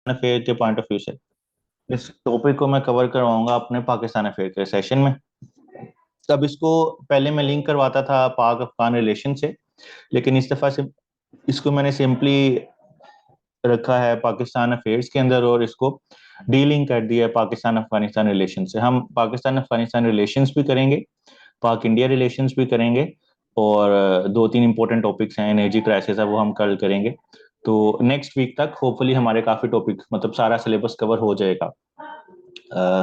Affair के point of view से इस टॉपिक को मैं कवर करवाऊंगा अपने पाकिस्तान अफेयर के सेशन में। तब इसको पहले मैं लिंक करवाता था पाक अफगान रिलेशन से, लेकिन इस दफा से इसको मैंने सिंपली रखा है पाकिस्तान अफेयर्स के अंदर और इसको डीलिंग कर दिया है पाकिस्तान अफगानिस्तान रिलेशन से। हम पाकिस्तान अफगानिस्तान रिलेशंस भी करेंगे, पाक इंडिया रिलेशंस भी करेंगे, और दो तीन इंपॉर्टेंट टॉपिक्स हैं, एनर्जी क्राइसिस है वो हम कल करेंगे। तो नेक्स्ट वीक तक होपफुली हमारे काफी टॉपिक मतलब सारा सिलेबस कवर हो जाएगा।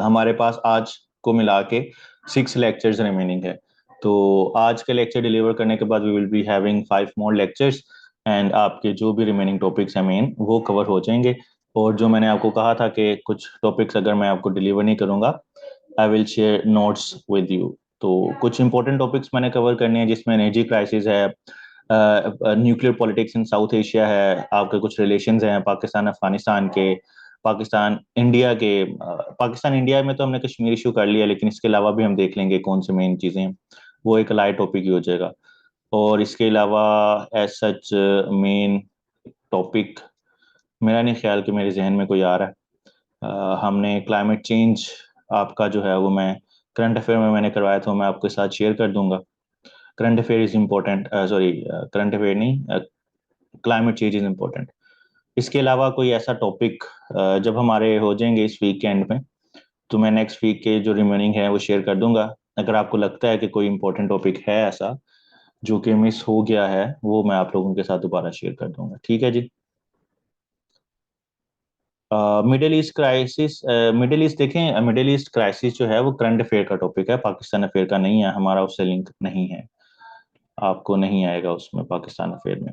हमारे पास आज को मिला के 6 लेक्चर्स रिमेनिंग है। तो आज के लेक्चर डिलीवर करने के बाद we will be having 5 more lectures, and आपके जो भी रिमेनिंग टॉपिक्स हैं मेन वो कवर हो जाएंगे। और जो मैंने आपको कहा था कि कुछ टॉपिक्स अगर मैं आपको डिलीवर नहीं करूंगा, I will share notes with you. तो कुछ इंपॉर्टेंट टॉपिक्स मैंने कवर करने हैं, जिसमें एनर्जी क्राइसिस है, nuclear politics in south Asia है, आपके कुछ रिलेशंस हैं पाकिस्तान अफगानिस्तान के, पाकिस्तान इंडिया के। पाकिस्तान इंडिया में तो हमने कश्मीर इशू कर लिया, लेकिन इसके अलावा भी हम देख लेंगे कौन से मेन चीजें हैं, वो एक लाइट टॉपिक ही हो जाएगा। और इसके अलावा एज सच मेन टॉपिक मेरा नहीं ख्याल कि मेरे जहन में कोई आ रहा है। हमने क्लाइमेट चेंज आपका जो है वो मैं करंट अफेयर में मैंने करवाया था, मैं आपके साथ शेयर कर दूंगा। Current affair is important, sorry current affair नहीं, क्लाइमेट चेंज इज इम्पोर्टेंट। इसके अलावा कोई ऐसा टॉपिक जब हमारे हो जाएंगे इस वीक के एंड में, तो मैं नेक्स्ट वीक के जो रिमेनिंग है वो शेयर कर दूंगा। अगर आपको लगता है कि कोई इंपॉर्टेंट टॉपिक है ऐसा जो कि मिस हो गया है, वो मैं आप लोगों के साथ दोबारा शेयर कर दूंगा। ठीक है जी। Middle East crisis, Middle East देखें, मिडिल ईस्ट क्राइसिस जो है वो करंट अफेयर का टॉपिक है, पाकिस्तान अफेयर का नहीं है, हमारा उससे लिंक नहीं है, आपको नहीं आएगा उसमें पाकिस्तान अफेयर में।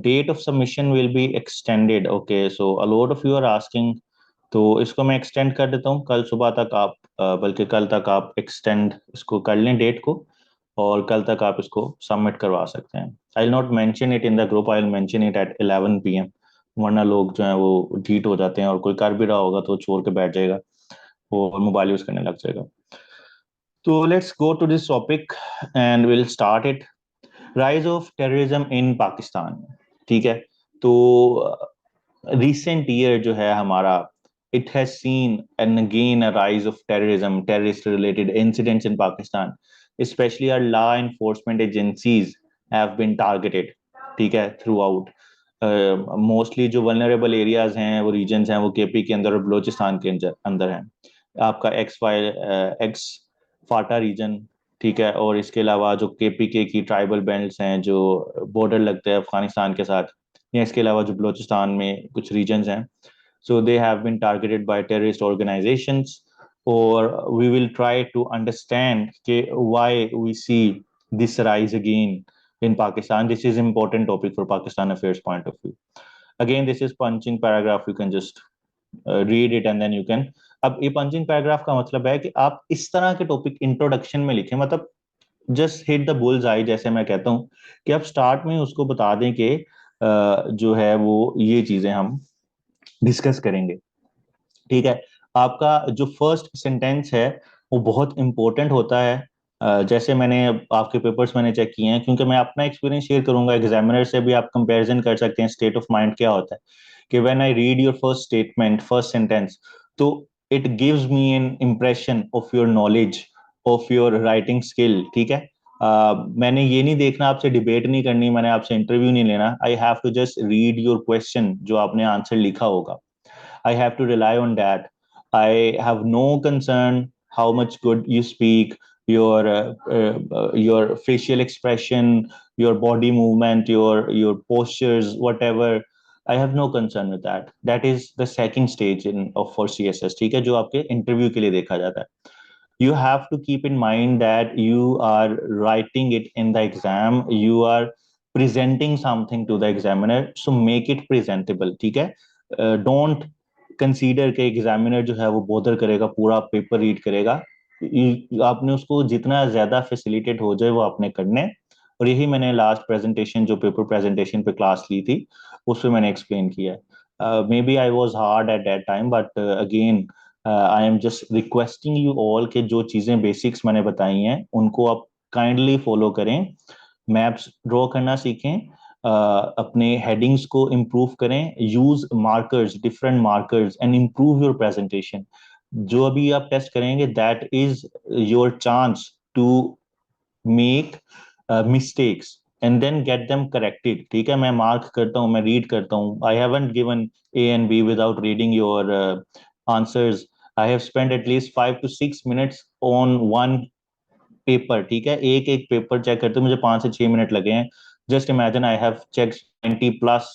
Date of submission will be extended, okay, so a lot of you are asking. तो इसको मैं एक्सटेंड कर देता हूँ कल सुबह तक, आप बल्कि कल तक आप एक्सटेंड इसको कर लें डेट को, और कल तक आप इसको सबमिट करवा सकते हैं। I will not mention it in the group, I will mention it at 11 PM, वरना लोग जो है वो ढीठ हो जाते हैं, और कोई कर भी रहा होगा तो छोड़ के बैठ जाएगा और मोबाइल यूज करने लग जाएगा। तो let's go to this topic and will start it. Rise of terrorism in Pakistan. ठीक है। तो रिसेंट ईयर जो है हमारा, it has seen and again a rise of terrorism, terrorist related incidents in Pakistan, especially our law enforcement agencies have been targeted, ठीक है, through out. Mostly जो vulnerable areas हैं वो रीजन्स हैं वो केपी के अंदर और बलोचिस्तान के अंदर हैं। आपका एक्स फाटा रीजन, ठीक है, और इसके अलावा जो केपीके की ट्राइबल बेल्ट्स हैं जो बॉर्डर लगते हैं अफगानिस्तान के साथ, या इसके अलावा जो बलोचिस्तान में कुछ रीजन्स हैं, so they have been targeted by terrorist organizations, or we will try to understand why we see this rise again in Pakistan. This is important topic for Pakistan affairs point of view. Again, this is punching paragraph, you can just read it and then you can, अब ये punching paragraph का मतलब है कि आप इस तरह के टॉपिक इंट्रोडक्शन में लिखें, मतलब जस्ट हिट द बुल्स आई, जैसे मैं कहता हूँ कि आप स्टार्ट में उसको बता दें कि जो है वो ये चीजें हम डिस्कस करेंगे। ठीक है। आपका जो फर्स्ट सेंटेंस है वो बहुत इंपॉर्टेंट होता है। जैसे मैंने आपके पेपर्स मैंने चेक किए हैं, क्योंकि मैं अपना एक्सपीरियंस शेयर करूंगा, एग्जामिनर से भी आप कंपैरिजन कर सकते हैं स्टेट ऑफ माइंड क्या होता है, कि when I read your first statement first sentence, तो it gives me an impression of your knowledge, of your writing skill. ठीक है। मैंने ये नहीं देखना, आपसे डिबेट नहीं करनी, मैंने आपसे इंटरव्यू नहीं लेना, I have to just read your question जो आपने आंसर लिखा होगा, I have to rely on that. I have no concern how much good you speak, your facial expression, your body movement, your postures, whatever. I have no concern with that. That is the second stage in of for CSS. ठीक है, जो आपके interview के लिए देखा जाता है। You have to keep in mind that you are writing it in the exam. You are presenting something to the examiner, so make it presentable. ठीक है। डोंट कंसीडर के एग्जामिनर जो है वो बोदर करेगा, पूरा पेपर रीड करेगा। आपने उसको जितना ज्यादा फैसिलिटेट हो जाए वो आपने करने हैं। और यही मैंने लास्ट प्रेजेंटेशन जो पेपर प्रेजेंटेशन पे क्लास ली थी उसमें मैंने एक्सप्लेन किया है। Maybe I was hard at that time, but again I am just requesting you all के जो चीजें बेसिक्स मैंने बताई हैं उनको आप काइंडली फॉलो करें, मैप्स ड्रॉ करना सीखें, अपने हेडिंग्स को इम्प्रूव करें, use markers, different markers and improve your presentation. जो अभी आप टेस्ट करेंगे that is your chance to make mistakes and then get them corrected. ठीक है, मैं मार्क करता हूँ, मैं रीड करता हूँ। I haven't given A and B without reading your answers. I have spend at least 5 to 6 minutes on one paper. ठीक है, एक एक पेपर चेक करते मुझे 5 से 6 मिनट लगे हैं। Just imagine I have check 90+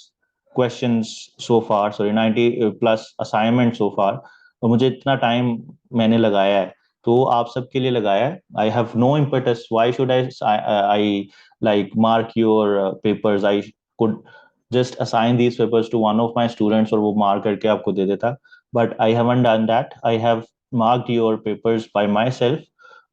questions so far, sorry 90+ assignment so far, और मुझे इतना टाइम मैंने लगाया है, तो आप सबके लिए लगाया है। I have no impetus, why should I like mark your papers? I could just assign these papers to one of my students और वो मार्क करके आपको दे देता, but I haven't done that. I have marked your papers by myself,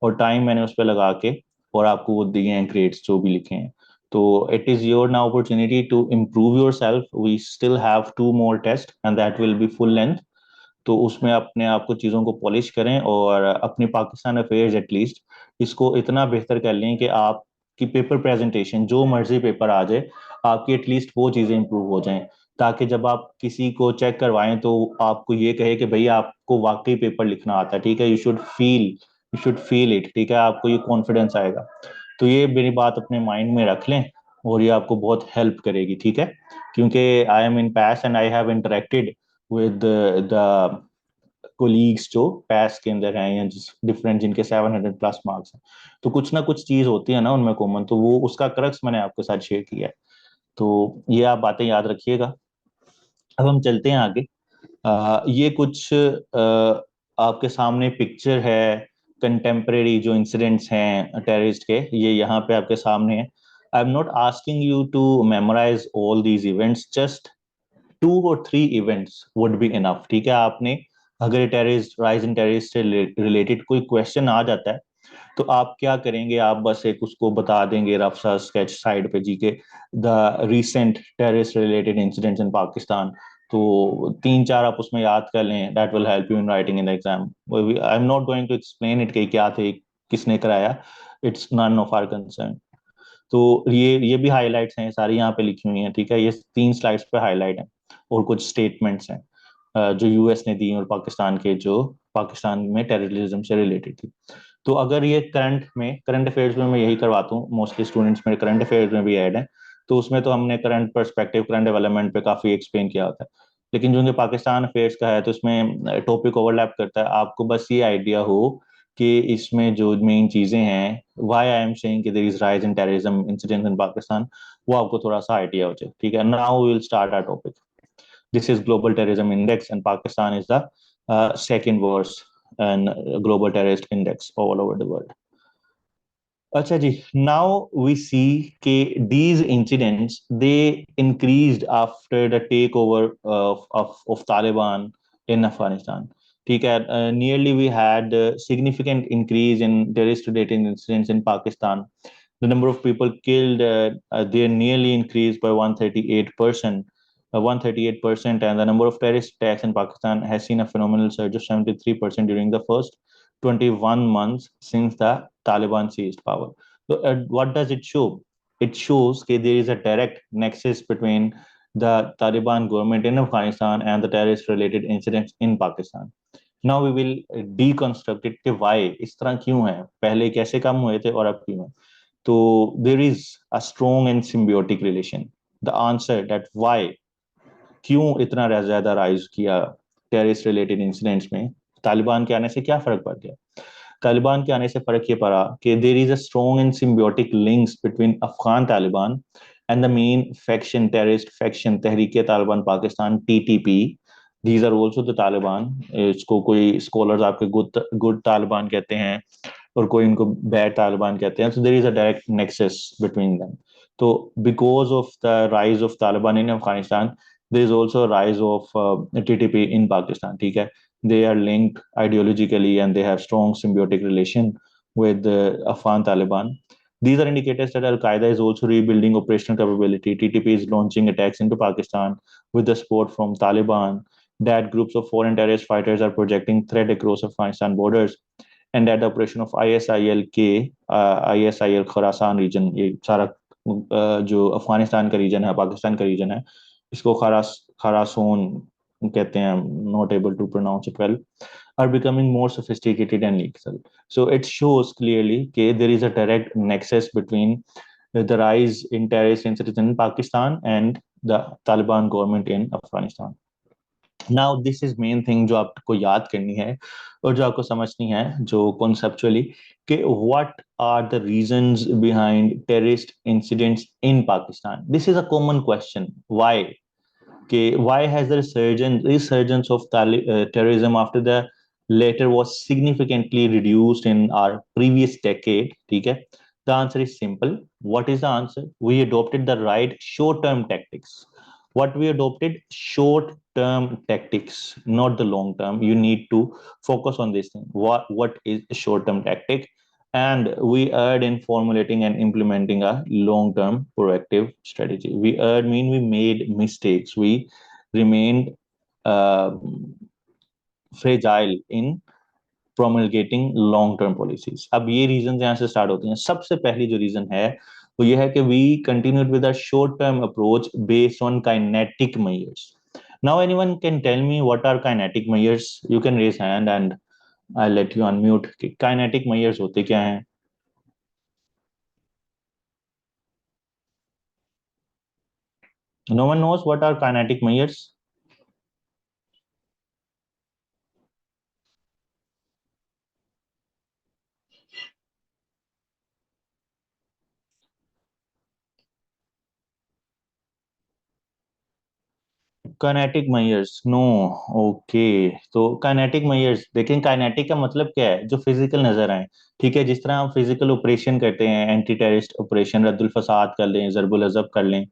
और time मैंने उस पर लगा के और आपको वो दिए हैं ग्रेड्स जो भी लिखे हैं। तो it is your now opportunity to improve yourself. We still have 2 more test and that will be full length. तो उसमें अपने आप को चीज़ों को पॉलिश करें और अपनी पाकिस्तान अफेयर्स एटलीस्ट इसको इतना बेहतर कर लें कि आपकी पेपर प्रेजेंटेशन जो मर्जी पेपर आ जाए, आपकी एटलीस्ट वो चीज़ें इंप्रूव हो जाएं, ताकि जब आप किसी को चेक करवाएं तो आपको ये कहे कि भैया आपको वाकई पेपर लिखना आता है। ठीक है, यू शुड फील इट। ठीक है, आपको ये कॉन्फिडेंस आएगा। तो ये मेरी बात अपने माइंड में रख लें और ये आपको बहुत हेल्प करेगी। ठीक है, क्योंकि आई एम इन पैस and I have interacted with the colleagues जो पैस के अंदर हैं या डिफरेंट जिनके 700+ मार्क्स हैं, तो कुछ ना कुछ चीज होती है ना उनमें कॉमन, तो वो उसका क्रक्स मैंने आपके साथ शेयर किया है। तो ये आप बातें याद रखिएगा। अब हम चलते हैं आगे। ये कुछ आपके सामने पिक्चर है, कंटेम्परेरी जो इंसिडेंट्स हैं टेररिस्ट के, ये यहाँ पे आपके सामने है। I am not asking you to memorize all these events, just 2 or 3 events would be enough. ठीक है, आपने अगर टेररिस्ट राइज इन टेररिस्ट से रिलेटेड कोई क्वेश्चन आ जाता है तो आप क्या करेंगे? आप बस एक उसको बता देंगे रफ सा स्केच साइड पे जी के the recent terrorist related incidents in Pakistan. तो 3-4 आप उसमें याद कर लें, that will help you in writing in the exam. I am not going to explain it कि क्या थे, किसने कराया, it's none of our concern. तो ये भी हाईलाइट्स हैं सारी यहाँ पे लिखी हुई हैं। ठीक है, ये 3 स्लाइड्स पे हाईलाइट है और कुछ स्टेटमेंट्स हैं जो यूएस ने दी और पाकिस्तान के जो पाकिस्तान में टेररिज्म से रिलेटेड थी। तो अगर ये करंट अफेयर्स में मैं यही करवाता हूँ, मोस्टली स्टूडेंट्स मेरे करंट अफेयर्स में भी ऐड हैं, तो उसमें तो हमने करंट पर्सपेक्टिव, करंट डेवलपमेंट पे काफी एक्सप्लेन किया होता है। लेकिन जो कि पाकिस्तान अफेयर्स का है तो इसमें टॉपिक ओवरलैप करता है। आपको बस ये आइडिया हो कि इसमें जो मेन चीजें हैं, व्हाई आई एम सेइंग कि there is rise in terrorism incident in Pakistan, वो आपको थोड़ा सा आइडिया हो जाए। ठीक है, now we will start our topic. This is Global Terrorism Index, and Pakistan is the second worst and global terrorist index all over the world. अच्छा जी, now we see कि these incidents they increased after the takeover of Taliban in Afghanistan. ठीक है, nearly we had a significant increase in terrorist related incidents in Pakistan. The number of people killed they nearly increased by 138%. 138%, and the number of terrorist attacks in Pakistan has seen a phenomenal surge of 73% during the first 21 months since the Taliban seized power. So, what does it show? It shows that there is a direct nexus between the Taliban government in Afghanistan and the terrorist-related incidents in Pakistan. Now we will deconstruct it कि why इस तरह क्यों है, पहले कैसे काम हुए थे और अब क्यों है। तो there is a strong and symbiotic relation. The answer that why क्यों इतना ज्यादा राइज किया टेररिस्ट रिलेटेड इंसिडेंट्स में, तालिबान के आने से क्या फर्क पड़ गया? तालिबान के आने से फर्क ये पड़ा कि there is a strong and symbiotic links between Afghan Taliban and the main faction, terrorist faction Tehreek Taliban Pakistan, TTP. These are also the Taliban. इसको कोई स्कॉलर्स आपके गुड तालिबान कहते हैं और कोई इनको बैड तालिबान कहते हैं। So there is a direct nexus between them. तो because of the rise of Taliban in Afghanistan, there is also a rise of TTP in Pakistan. ठीक है, they are linked ideologically and they have strong symbiotic relation with the Afghan Taliban. These are indicators that Al Qaeda is also rebuilding operational capability. TTP is launching attacks into Pakistan with the support from Taliban. That groups of foreign terrorist fighters are projecting threat across Afghanistan borders, and that the operation of ISIL Khorasan region, ये सारा जो अफगानिस्तान का reason है, पाकिस्तान का reason है, इसको खारासून कहते हैं, not able to pronounce it well, are becoming more sophisticated and lethal. So it shows clearly that there is a direct nexus between the rise in terrorist incidents in Pakistan and the Taliban government in Afghanistan. Now this is main thing जो आपको याद करनी है और जो आपको समझनी है जो conceptually कि what are the reasons behind terrorist incidents in Pakistan. This is a common question. Why? Why has the resurgence of terrorism after the later was significantly reduced in our previous decade? ठीक है, the answer is simple. What is the answer? We adopted the right short-term tactics. What we adopted? Short-term tactics, not the long-term. You need to focus on this thing. What is a short-term tactic? And we erred in formulating and implementing a long-term proactive strategy. We erred mean we made mistakes. We remained uh, fragile in promulgating long-term policies. अब ये reasons यहाँ से start होती हैं. सबसे पहली जो reason है वो ये है कि we continued with a short-term approach based on kinetic measures. Now anyone can tell me what are kinetic measures? You can raise hand and I'll let you unmute. Kinetic measures होते क्या हैं? No one knows what are kinetic measures. Kinetic measures no, okay. तो kinetic measures देखें, kinetic का मतलब क्या है? जो फिजिकल नजर आए, ठीक है। जिस तरह हम फिजिकल ऑपरेशन करते हैं, एंटी टेररिस्ट ऑपरेशन, रद्दुल फसाद कर लें, जरबुल अजब कर लें,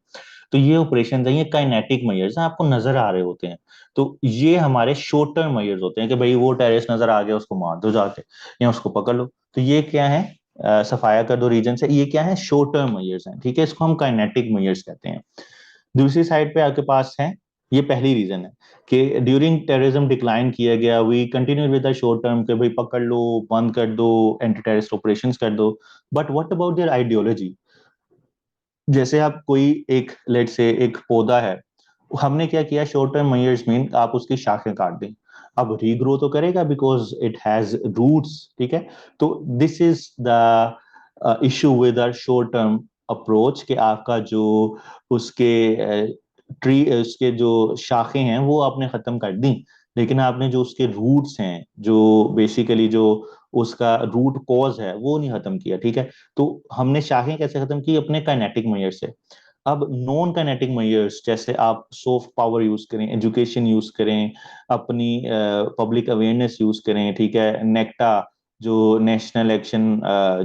तो ये ऑपरेशन है, ये काइनेटिक मेजर्स हैं, आपको नजर आ रहे होते हैं। तो ये हमारे शॉर्ट टर्म मेजर्स होते हैं कि भाई वो टेररिस्ट नजर आ गया, उसको मार दो जाके या उसको पकड़ लो। तो ये क्या है? सफाया कर दो रीजन से। ये क्या है? शॉर्ट टर्म मेजर्स हैं, ठीक है। इसको हम काइनेटिक मेजर्स कहते हैं। दूसरी साइड पे आपके पास है, ये पहली रीजन है कि ड्यूरिंग टेररिज्म डिक्लाइन किया गया, we continue with the short term के भाई पकड़ लो, बंद कर दो, एंटी टेररिस्ट ऑपरेशंस कर दो। But what about their ideology? जैसे आप कोई एक लेट से एक पौधा है, हमने क्या किया? शॉर्ट टर्म मेजर्स मीन आप उसकी शाखें काट दें, अब रीग्रो तो करेगा बिकॉज इट हैज रूट्स, ठीक है। तो this is the issue with our short term approach कि आपका जो उसके ट्री उसके जो शाखें हैं वो आपने खत्म कर दी, लेकिन आपने जो उसके रूट्स हैं, जो बेसिकली जो उसका रूट कॉज है, वो नहीं खत्म किया, ठीक है। तो हमने शाखें कैसे खत्म की? अपने काइनेटिक मेजर से। अब नॉन काइनेटिक मेजर्स, जैसे आप सॉफ्ट पावर यूज करें, एजुकेशन यूज करें, अपनी पब्लिक अवेयरनेस यूज करें, ठीक है। नेक्टा जो नेशनल एक्शन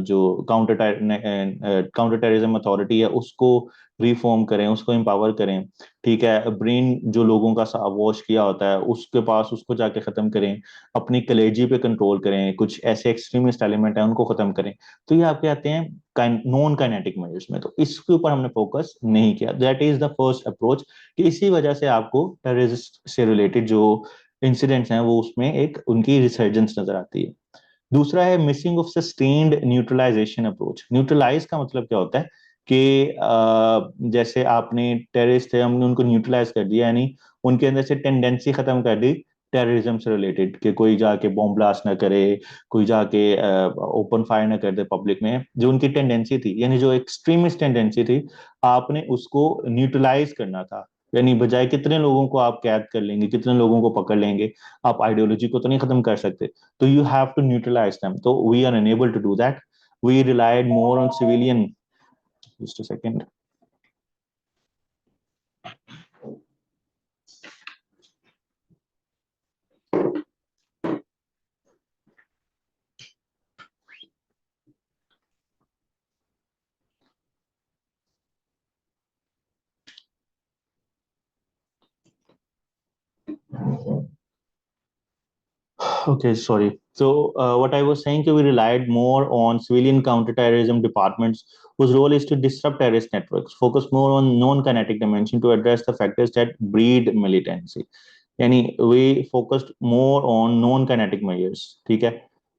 जो काउंटर टेररिज्म अथॉरिटी है, उसको रिफॉर्म करें, उसको एम्पावर करें, ठीक है। ब्रेन जो लोगों का वॉश किया होता है उसके पास, उसको जाके खत्म करें, अपनी कलेजी पे कंट्रोल करें, कुछ ऐसे एक्सट्रीमिस्ट एलिमेंट है उनको खत्म करें। तो ये आपके आते हैं नॉन काइनेटिक मेजर्स में। तो इसके ऊपर हमने फोकस नहीं किया। That is the first approach कि इसी वजह से आपको टेररिस्ट से रिलेटेड जो इंसिडेंट्स हैं वो उसमें एक उनकी रिसर्जेंस नजर आती है। दूसरा है missing of sustained neutralization approach. Neutralize का मतलब क्या होता है कि जैसे आपने टेररिस्ट थे, हमने उनको न्यूट्रलाइज कर दिया, यानी उनके अंदर से टेंडेंसी खत्म कर दी टेररिज्म से रिलेटेड, कि कोई जाके बॉम्ब ब्लास्ट ना करे, कोई जाके ओपन फायर ना कर दे पब्लिक में। जो उनकी टेंडेंसी थी, यानी जो एक्सट्रीमिस्ट टेंडेंसी थी, आपने उसको न्यूट्रलाइज करना था। यानी बजाय कितने लोगों को आप कैद कर लेंगे, कितने लोगों को पकड़ लेंगे, आप आइडियोलॉजी को तो नहीं खत्म कर सकते। तो you have to neutralize them. So we are unable to do that. We relied more on civilian. Just a second. Okay, sorry. So what I was saying, we relied more on civilian counterterrorism departments whose role is to disrupt terrorist networks, focus more on non-kinetic dimension to address the factors that breed militancy. यानी we focused more on non-kinetic measures, ठीक है।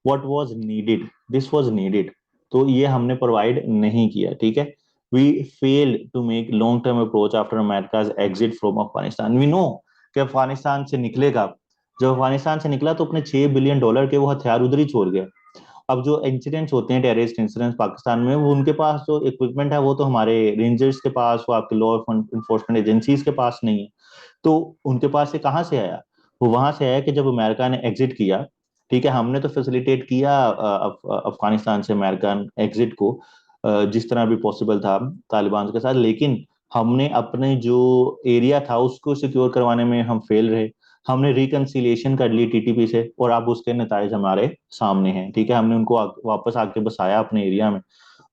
What was needed? This was needed. तो ये हमने provide नहीं किया, ठीक है। we failed to make long term approach after America's exit from Afghanistan. We know कि अफगानिस्तान से निकलेगा, जब अफगानिस्तान से निकला तो अपने $6 बिलियन के वो हथियार उधर ही छोड़ गया। अब जो इंसिडेंट्स होते हैं, टेररिस्ट इंसिडेंट्स पाकिस्तान में, वो उनके पास जो इक्विपमेंट है वो तो हमारे रेंजर्स के पास, वो आपके लॉ इन्फोर्समेंट एजेंसीज के पास नहीं है। तो उनके पास से कहाँ से आया? वो वहां से आया कि जब अमेरिका ने एग्जिट किया, ठीक है, हमने तो फैसिलिटेट किया अफगानिस्तान से अमेरिकन एग्जिट को जिस तरह भी पॉसिबल था तालिबान के साथ, लेकिन हमने अपने जो एरिया था उसको सिक्योर करवाने में हम फेल रहे। हमने रिकंसिलिएशन कर ली टीटीपी से, और अब उसके नतीजे हमारे सामने हैं, ठीक है। हमने उनको वापस आके बसाया अपने एरिया में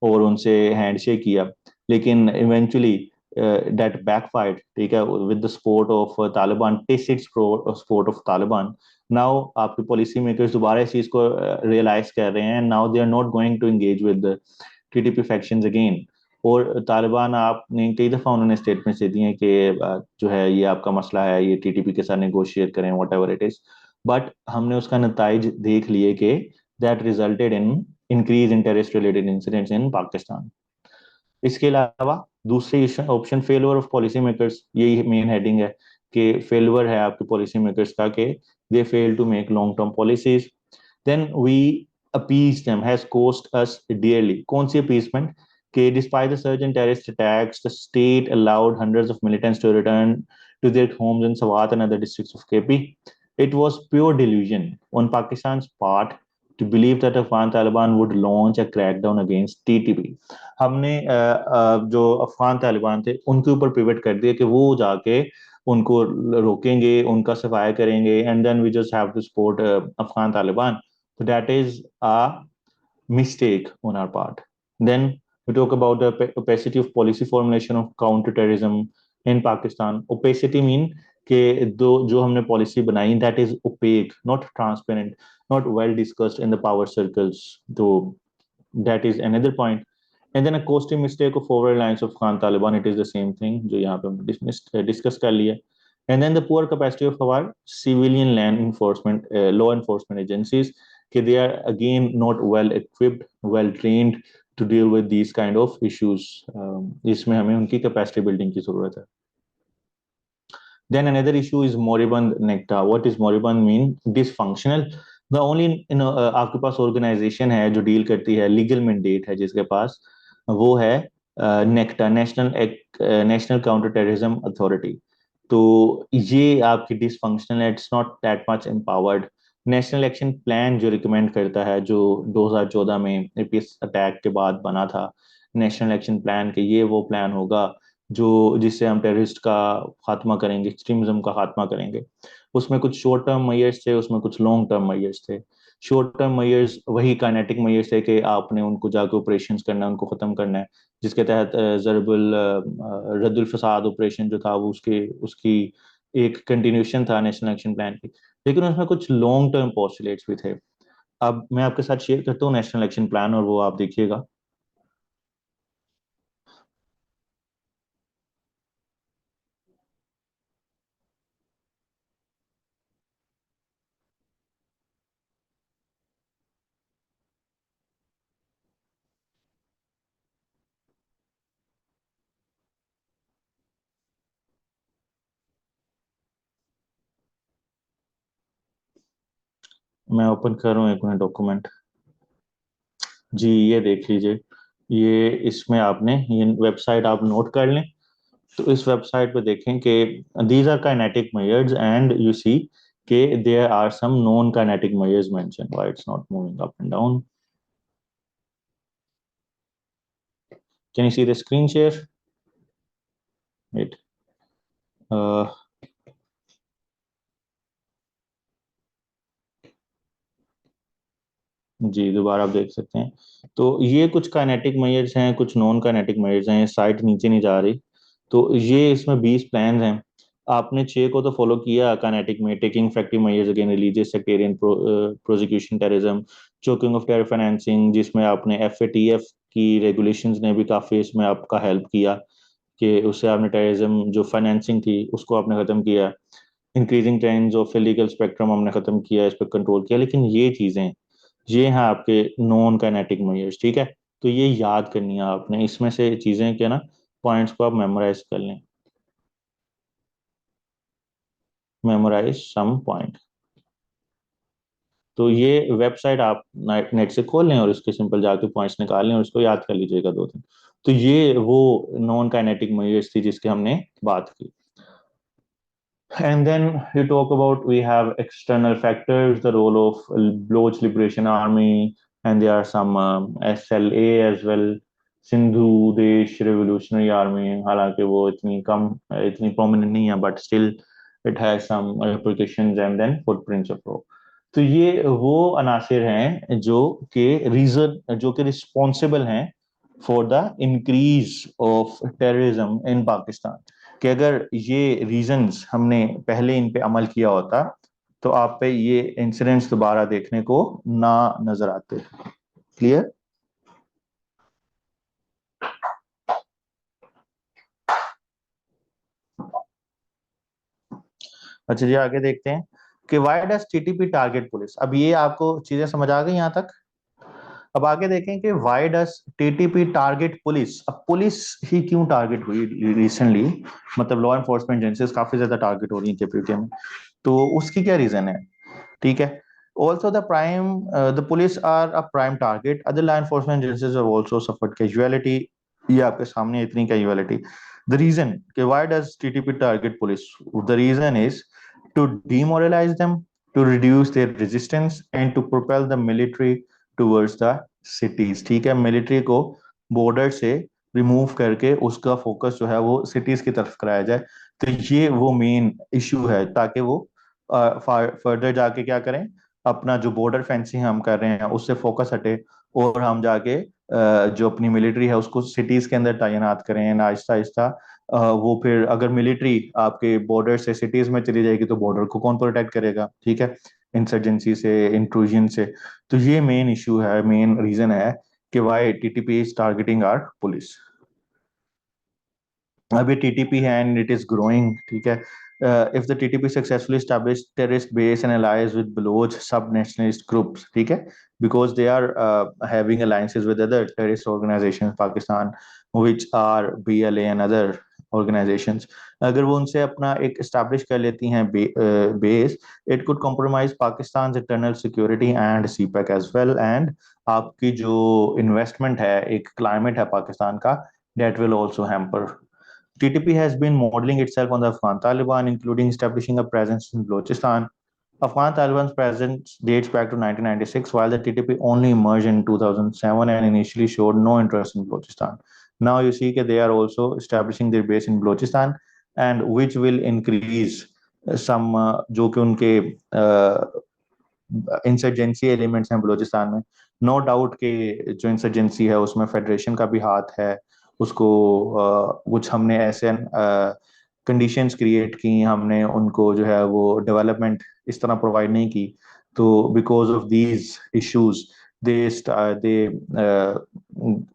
और उनसे हैंडशेक किया, लेकिन इवेंचुअली दैट बैकफायर्ड, ठीक है, with the support of Taliban, tacit support of Taliban. Now आपके पॉलिसी मेकर्स दोबारा इस चीज को रियलाइज कर रहे हैं, now they are not going to engage with TTP factions again. और तालिबान, आपने कई दफा उन्होंने स्टेटमेंट्स दे दिए हैं कि जो है ये आपका मसला है, ये टीटीपी के साथ नेगोशिएट करें, whatever it is. But हमने उसका नताइज देख लिए कि that resulted in increase in terrorist related incidents in Pakistan. इसके अलावा दूसरे option, failure of policy makers, यही मेन हेडिंग है कि फेलियर है आपके पॉलिसी मेकर्स का, कि they fail to make long term policies. Then we appease them has cost us dearly. कौन सी अपीसमेंट? कि despite the surge in terrorist attacks the state allowed hundreds of militants to return to their homes in Swat and other districts of KP. It was pure delusion on Pakistan's part to believe that Afghan Taliban would launch a crackdown against TTP. हमने जो अफगान तालिबान थे उनके ऊपर pivot कर दिया कि वो जाके उनको रोकेंगे, उनका सफाया करेंगे, and then we just have to support Afghan Taliban. So that is a mistake on our part. Then we talk about the opacity of policy formulation of counter-terrorism in Pakistan. Opacity mean कि दो जो हमने पॉलिसी बनाई, that is opaque, not transparent, not well discussed in the power circles. तो that is another point. And then a costly mistake of over reliance of Khan Taliban, it is the same thing जो यहाँ पे हम discuss कर लिया. And then the poor capacity of our civilian land enforcement, law enforcement agencies, कि they are again not well equipped, well trained to deal with these kind of issues. इसमें हमें उनकी capacity building की जरूरत है. Then another issue is moribund nectar. What is moribund mean? Dysfunctional. The only आपके पास organization है जो deal करती है, legal mandate है जिसके पास, वो है NACTA, national counter terrorism authority. तो ये आपकी डिसफंक्शनल है, it's not that much empowered. National action plan जो रिकमेंड करता है, जो 2014 में एपीएस अटैक के बाद बना था, नेशनल एक्शन प्लान के, ये वो प्लान होगा जो जिससे हम टेररिस्ट का खात्मा करेंगे, एक्सट्रीमिज्म का खात्मा करेंगे। उसमें कुछ शॉर्ट टर्म मेजर्स थे, उसमें कुछ लॉन्ग टर्म मेजर्स थे। शॉर्ट टर्म मेजर्स वही काइनेटिक मेजर्स थे कि आपने उनको जाके ऑपरेशंस करना है, उनको खत्म करना है, जिसके तहत जरबुल रद्दुल फसाद ऑपरेशन जो था वो उसके उसकी एक कंटिन्यूशन था नेशनल एक्शन प्लान की। लेकिन उसमें कुछ लॉन्ग टर्म पोस्टुलेट्स भी थे। अब मैं आपके साथ शेयर करता हूँ नेशनल एक्शन प्लान, और वो आप देखिएगा। मैं ओपन कर रहा हूँ एक मिनट डॉक्यूमेंट। जी ये देख लीजिए, ये इसमें आपने ये वेबसाइट आप नोट कर लें। तो इस वेबसाइट पे देखें कि these are kinetic measures, and you see के there are some non kinetic measures mention. Why it's not moving up and down? Can you see the screen share it? जी दोबारा आप देख सकते हैं। तो ये कुछ काइनेटिक मेजर्स हैं, कुछ नॉन काइनेटिक मेजर्स हैं, साइट नीचे नहीं जा रही। तो ये इसमें 20 प्लान हैं। आपने 6 को तो फॉलो किया काइनेटिक में, taking effective measures against religious sectarian prosecution terrorism, choking of terror financing, जिसमें आपने एफएटीएफ की रेगुलेशंस ने भी काफी इसमें आपका हेल्प किया कि उससे आपने टेररिज्म जो फाइनेंसिंग थी उसको आपने खत्म किया। Increasing trends of illegal spectrum हमने खत्म किया, इस पर कंट्रोल किया। लेकिन ये चीजें, ये हैं आपके नॉन काइनेटिक मेजर्स, ठीक है। तो ये याद करनी है आपने, इसमें से चीजें क्या ना, पॉइंट्स को आप मेमोराइज कर लें। Memorize some point. तो ये वेबसाइट आप नेट से खोल लें और उसके सिंपल जाके पॉइंट्स निकाल लें और उसको याद कर लीजिएगा 2 दिन। तो ये वो नॉन काइनेटिक मेजर्स थी जिसकी हमने बात की। And then you talk about, we have external factors, the role of Bloch Liberation Army, and there are some SLA as well, Sindhu Desh Revolutionary Army. हालांकि वो इतनी कम, इतनी prominent नहीं है, but still it has some repercussions, and then footprints of law. तो ये वो अनासिर हैं जो कि रीजन, जो कि रिस्पॉन्सिबल हैं for the increase of terrorism in Pakistan. कि अगर ये रीजंस हमने पहले इन पे अमल किया होता तो आप पे ये इंसिडेंट्स दोबारा देखने को ना नजर आते। क्लियर? अच्छा जी, आगे देखते हैं कि why does TTP target police. अब ये आपको चीजें समझ आ गई यहाँ तक? अब आगे देखें कि why does TTP target police. अब पुलिस ही क्यों टारगेट हुई रिसेंटली, मतलब लॉ एनफोर्समेंट एजेंसीज काफी ज्यादा टारगेट हो रही है केपीटी में, तो उसकी क्या रीजन है? ठीक है। Also, the police are a prime target. Other law enforcement agencies have also suffered casualty. ये आपके सामने इतनी casualty. The reason कि why does TTP target police? The reason is to demoralize them, to reduce their resistance, and to propel the military towards the cities. ठीक है, military को border से remove करके उसका फोकस जो है वो सिटीज की तरफ कराया जाए। तो ये वो मेन इशू है, ताकि वो फर्दर जाके क्या करें, अपना जो बॉर्डर फेंसिंग हम कर रहे हैं उससे फोकस हटे, और हम जाके जो अपनी मिलिट्री है उसको सिटीज के अंदर तैनात करें। आहिस्ता आहिस्ता वो फिर अगर मिलिट्री आपके बॉर्डर से सिटीज में चली जाएगी तो बॉर्डर को कौन प्रोटेक्ट करेगा? ठीक है, इंसर्जेंसी से, इंट्रूजन से। तो ये मेन इशू है, मेन रीजन है कि why TTP is targeting our police. अभी टीटीपी है एंड इट इज ग्रोइंग। ठीक है, if the TTP successfully establish terrorist base and allies with Baloch sub nationalist groups, ठीक है, because they are having alliances with other terrorist organizations Pakistan, which are BLA and other organizations। अगर वो उनसे अपना एक establish कर लेती हैं base, it could compromise Pakistan internal security and CPEC as well, and आपकी जो इन्वेस्टमेंट है, एक क्लाइमेट है पाकिस्तान का, that will also hamper। TTP has been modeling itself on the Afghan Taliban, including establishing a presence in Balochistan. Afghan Taliban's presence dates back to 1996, while the TTP only emerged in 2007 and initially showed no interest in Balochistan. Now you see that they are also establishing their base in Balochistan, and which will increase some जो कि उनके insurgency elements हैं बलूचिस्तान में। No doubt कि जो insurgency है उसमें federation का भी हाथ है। उसको कुछ हमने ऐसे कंडीशंस क्रिएट की, हमने उनको जो है वो डेवलपमेंट इस तरह प्रोवाइड नहीं की। तो because of these issues they they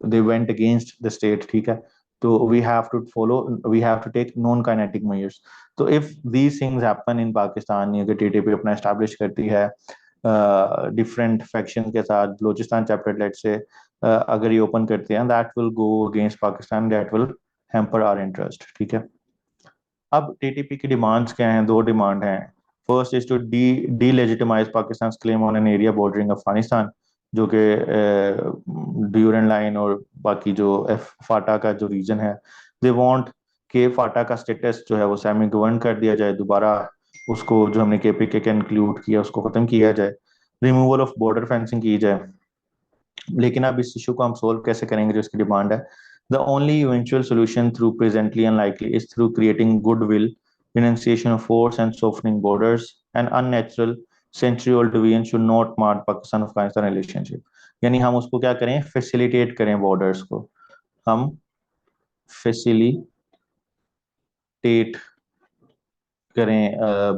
they went against the state. ठीक है, तो we have to follow, we have to take non kinetic measures. तो if these things happen in Pakistan, अगर टीटीपी अपना एस्टैब्लिश करती है डिफरेंट फैक्शन के साथ, बलोचिस्तान चैप्टर लेट से अगर ये ओपन करते हैं, that will go against Pakistan, that will hamper our interest. ठीक है, अब टीटीपी की डिमांड्स क्या हैं? 2 डिमांड हैं। First is to delegitimize Pakistan claim on an area bordering Afghanistan, जो कि ड्यूरन लाइन और बाकी जो फाटा का जो रीजन है, दे वांट के फाटा का स्टेटस जो है वो सेमी गवर्न कर दिया जाए दोबारा, उसको जो हमने केपीके के इंक्लूड किया उसको खत्म किया जाए, रिमूवल ऑफ बॉर्डर फेंसिंग की जाए। लेकिन अब इस इशू को हम सोल्व कैसे करेंगे जो इसकी डिमांड है? The only eventual solution through presently unlikely is through creating goodwill, renunciation of force and softening borders, and unnatural century-old division should not mar Pakistan-Afghanistan relationship। यानी हम उसको क्या करें? फैसिलिटेट करें बॉर्डर्स को, हम फैसिलिटेट करें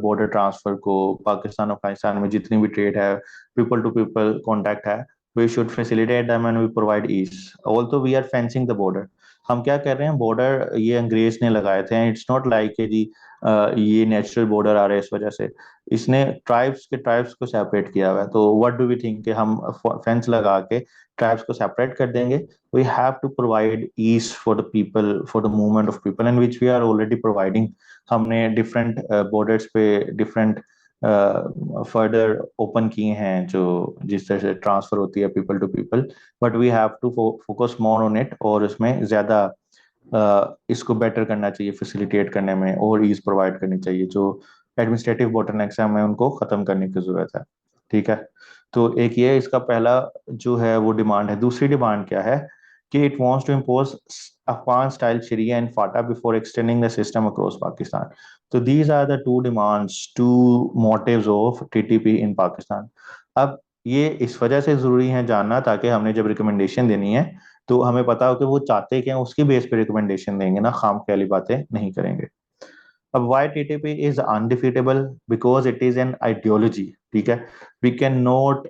बॉर्डर ट्रांसफर को। पाकिस्तान और पाकिस्तान में जितनी भी ट्रेड है, पीपल टू पीपल कांटेक्ट है, we should facilitate them and we provide ease. Also we are fencing the border. हम क्या कर रहे हैं? बॉर्डर ये अंग्रेज ने लगाए थे, इट्स नॉट लाइक जी ये नेचुरल बॉर्डर आ रहे हैं इस वजह से। इसने ट्राइब्स को सेपरेट किया हुआ है। तो व्हाट डू वी थिंक कि हम फेंस लगा के ट्राइब्स को सेपरेट कर देंगे? We have to provide ease for the people, for the movement of people, and which we are already providing. हमने डिफरेंट बॉर्डर्स पे डिफरेंट फर्दर ओपन किए हैं जो जिस तरह से ट्रांसफर होती है people to people. But we have to focus more on it, और इसमें ज्यादा इसको बेटर करना चाहिए, फैसिलिटेट करने में और ईज प्रोवाइड करनी चाहिए। जो एडमिनिस्ट्रेटिव बोटलनेक्स है हमें उनको खत्म करने की जरूरत है। ठीक है। तो एक ये इसका पहला जो है वो डिमांड है। दूसरी डिमांड क्या है कि it wants to impose Afghan style sharia and FATA before extending the system across Pakistan. तो these are the two demands, two motives of TTP in Pakistan. अब ये इस वजह से जरूरी है जानना, ताकि हमने जब रिकमेंडेशन देनी है तो हमें पता हो कि वो चाहते क्या हैं, उसकी बेस पे रिकमेंडेशन देंगे ना, खाम ख्याली बातें नहीं करेंगे। अब why TTP is undefeatable? Because it is an ideology. ठीक है। We can not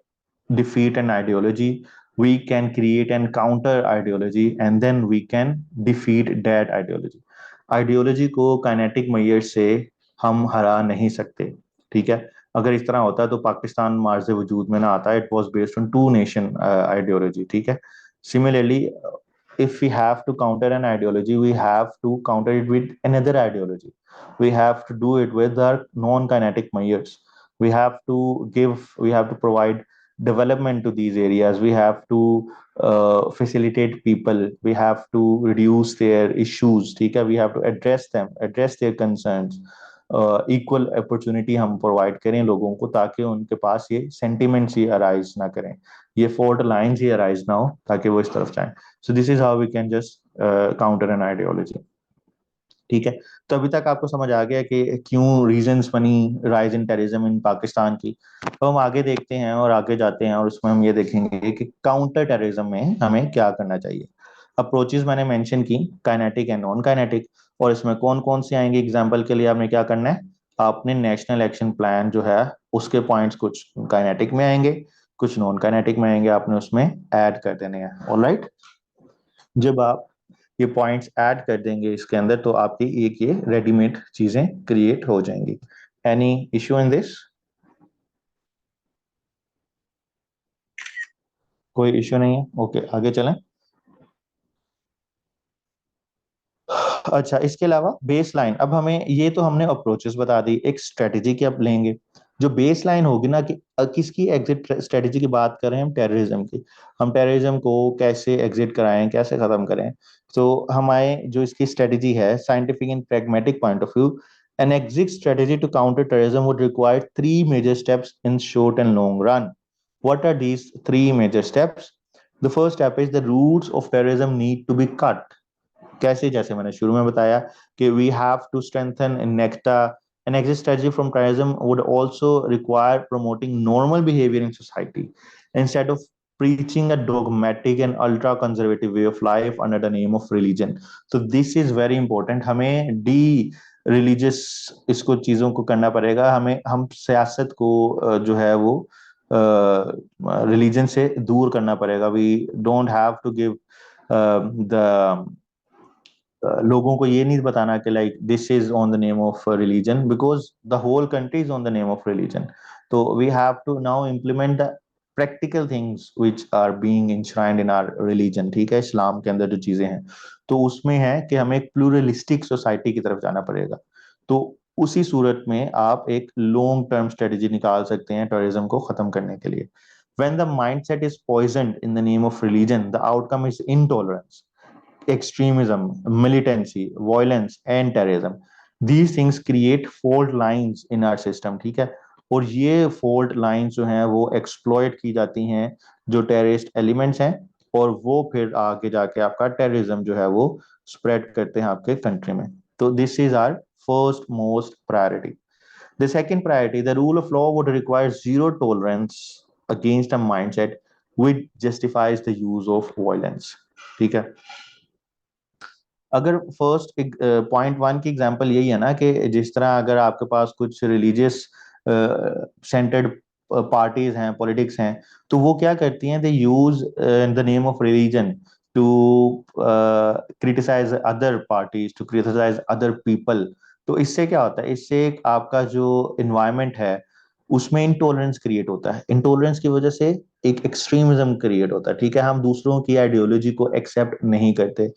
defeat an ideology. We can create and counter ideology, and then we can defeat that ideology. Ideology को काइनेटिक मैयर से हम हरा नहीं सकते। ठीक है। अगर इस तरह होता तो पाकिस्तान मार्ज वजूद में ना आता। It was based on two nation ideology. ठीक है। Similarly, if we have to counter an ideology, we have to counter it with another ideology. We have to do it with our non-kinetic measures. We have to provide development to these areas. We have to facilitate people. We have to reduce their issues. ठीक है। We have to address them, address their concerns. Equal opportunity हम provide करें लोगों को, ताकि उनके पास ये sentiments ही arise ना करें, ये फोल्ट लाइंस ही अराइज ना हो, ताकि वो इस तरफ जाएं। So this is how we can just counter an ideology. ठीक है। तो अभी तक आपको समझ आ गया कि क्यों रीजंस बनी rise in terrorism in Pakistan की। तो हम आगे देखते हैं और आगे जाते हैं, और उसमें हम ये देखेंगे कि काउंटर टेररिज्म में हमें क्या करना चाहिए। अप्रोचेस मैंने मेंशन की, काइनेटिक एंड नॉन काइनेटिक। और इसमें कौन कौन से आएंगे? एग्जाम्पल के लिए आपने क्या करना है, आपने नेशनल एक्शन प्लान जो है उसके पॉइंट्स कुछ काइनेटिक में आएंगे, कुछ नॉन काइनेटिक में आएंगे, आपने उसमें ऐड कर देने हैं। ऑलराइट। जब आप ये पॉइंट्स ऐड कर देंगे इसके अंदर, तो आपकी एक ये रेडीमेड चीजें क्रिएट हो जाएंगी। Any issue in this? कोई इश्यू नहीं है। ओके, आगे चलें। अच्छा, इसके अलावा बेस लाइन, अब हमें ये तो हमने अप्रोचेस बता दी, एक स्ट्रेटेजी की अब लेंगे। जो बेस लाइन होगी ना कि किसकी एग्जिट स्ट्रेटेजी की बात कर रहे हैं हम? टेररिज्म की। हम टेररिज्म को कैसे एग्जिट कराएं, कैसे खत्म करें? तो हमारे जो इसकी स्ट्रेटेजी है, scientific and pragmatic point of view, an exit strategy to counter terrorism would require three major steps in short and long run. What are these three major steps? The first step is the roots of terrorism need to be cut. कैसे? जैसे मैंने शुरू में बताया कि we have to strengthen NACTA. An exit strategy from terrorism would also require promoting normal behavior in society instead of preaching a dogmatic and ultra conservative way of life under the name of religion. So this is very important. हमें D religious इसको चीजों को करना पड़ेगा। हमें हम सियासत को जो है वो रिलीजन से दूर करना पड़ेगा। We don't have to give the लोगों को ये नहीं बताना कि like this is on the name of religion, because the whole country is on the name of religion. तो we have to now implement the practical things which are being enshrined in our religion. ठीक है। इस्लाम के अंदर जो चीजें हैं, तो उसमें है कि हमें एक प्लूरलिस्टिक सोसाइटी की तरफ जाना पड़ेगा। तो उसी सूरत में आप एक लॉन्ग टर्म स्ट्रेटेजी निकाल सकते हैं टेररिज्म को खत्म करने के लिए। When the mindset is poisoned in the name of religion, the outcome is intolerance, extremism, militancy, violence, and terrorism. These things create fault lines in our system। ठीक है। और ये fault lines जो हैं वो exploit की जाती हैं जो terrorist elements हैं, और वो फिर आगे जाके आपका terrorism जो है वो spread करते हैं आपके country में। तो this is our first most priority. The second priority, the rule of law would require zero tolerance against a mindset which justifies the use of violence। ठीक है। अगर फर्स्ट पॉइंट वन की example यही है ना कि जिस तरह अगर आपके पास कुछ रिलीजियस सेंटर्ड पार्टीज हैं, पॉलिटिक्स हैं, तो वो क्या करती हैं? They use in the name of religion to criticise other parties, to criticise other people, तो इससे क्या होता है, इससे एक आपका जो इन्वायरमेंट है उसमें इंटॉलरेंस क्रिएट होता है। इंटॉलरेंस की वजह से एक एक्सट्रीमिज्म क्रिएट होता है, ठीक है, हम दूसरों की आइडियोलॉजी को एक्सेप्ट नहीं करते।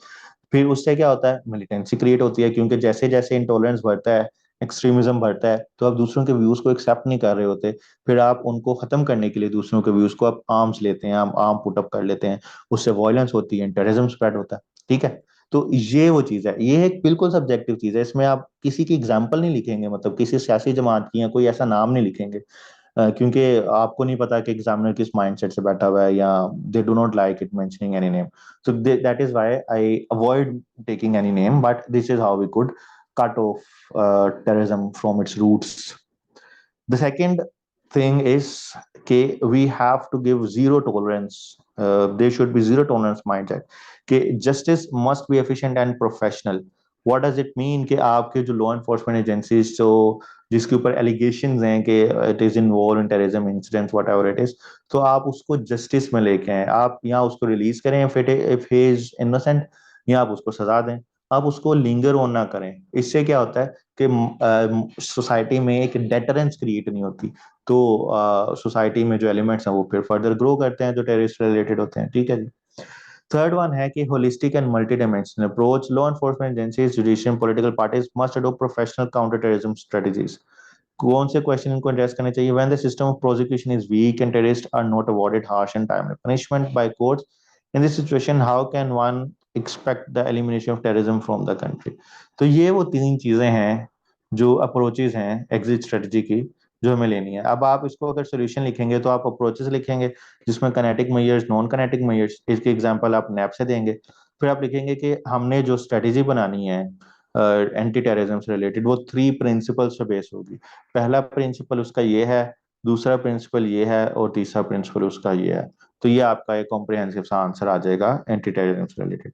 फिर उससे क्या होता है, मिलिटेंसी क्रिएट होती है, क्योंकि जैसे जैसे इंटॉलरेंस बढ़ता है, एक्सट्रीमिज्म बढ़ता है, तो आप दूसरों के व्यूज को एक्सेप्ट नहीं कर रहे होते। फिर आप उनको खत्म करने के लिए दूसरों के व्यूज को आप आर्म्स लेते हैं, आप आर्म पुटअप कर लेते हैं, उससे वायलेंस होती है, टेररिज्म स्प्रेड होता है, ठीक है। तो ये वो चीज है, ये एक बिल्कुल सब्जेक्टिव चीज है, इसमें आप किसी की एग्जाम्पल नहीं लिखेंगे, मतलब किसी सियासी जमात की या कोई ऐसा नाम नहीं लिखेंगे, क्योंकि आपको नहीं पता कि एग्जामिनर किस माइंडसेट से बैठा हुआ है, या they do not like it mentioning any name. So that is why I avoid taking any name, but this is how we could cut off terrorism from its roots. The second thing is कि we have to give zero tolerance. There should be zero tolerance mindset. कि justice must be efficient and professional. What does it mean कि आपके जो law enforcement agencies जो जिसके ऊपर allegations हैं कि it is involved in terrorism incidents whatever it is, तो आप उसको justice में लेके आए, आप या उसको रिलीज करें if he is innocent, या आप उसको सजा दें, आप उसको लिंगर ऑन ना करें। इससे क्या होता है कि सोसाइटी में एक डेटरेंस क्रिएट नहीं होती, तो सोसाइटी में जो एलिमेंट्स हैं वो फिर फर्दर ग्रो करते हैं जो टेररिस्ट रिलेटेड होते हैं, ठीक है जी। थर्ड वन है कि holistic and multi dimensional approach, law enforcement agencies, judicial, political parties must adopt professional counter terrorism strategies. कौन से क्वेश्चन इनको एड्रेस करने चाहिए? When the system of prosecution is weak and terrorist are not awarded harsh and timely punishment by courts, in this situation how can one expect the elimination of terrorism from the country? तो ये वो तीन चीजें हैं जो approaches हैं exit strategy की, जो हमें लेनी है। अब आप इसको अगर सोल्यूशन लिखेंगे तो आप अप्रोचेस लिखेंगे जिसमें kinetic measures, non kinetic measures, इसके एग्जांपल आप नैप से देंगे। फिर आप लिखेंगे कि हमने जो स्ट्रेटेजी बनानी है एंटी टेररिज्म से रिलेटेड, वो थ्री प्रिंसिपल्स पे बेस होगी। पहला प्रिंसिपल उसका ये है, दूसरा प्रिंसिपल ये है, और तीसरा प्रिंसिपल उसका ये है। तो ये आपका एक कॉम्प्रिहेंसिव सा आंसर आ जाएगा एंटी टेररिज्म से रिलेटेड।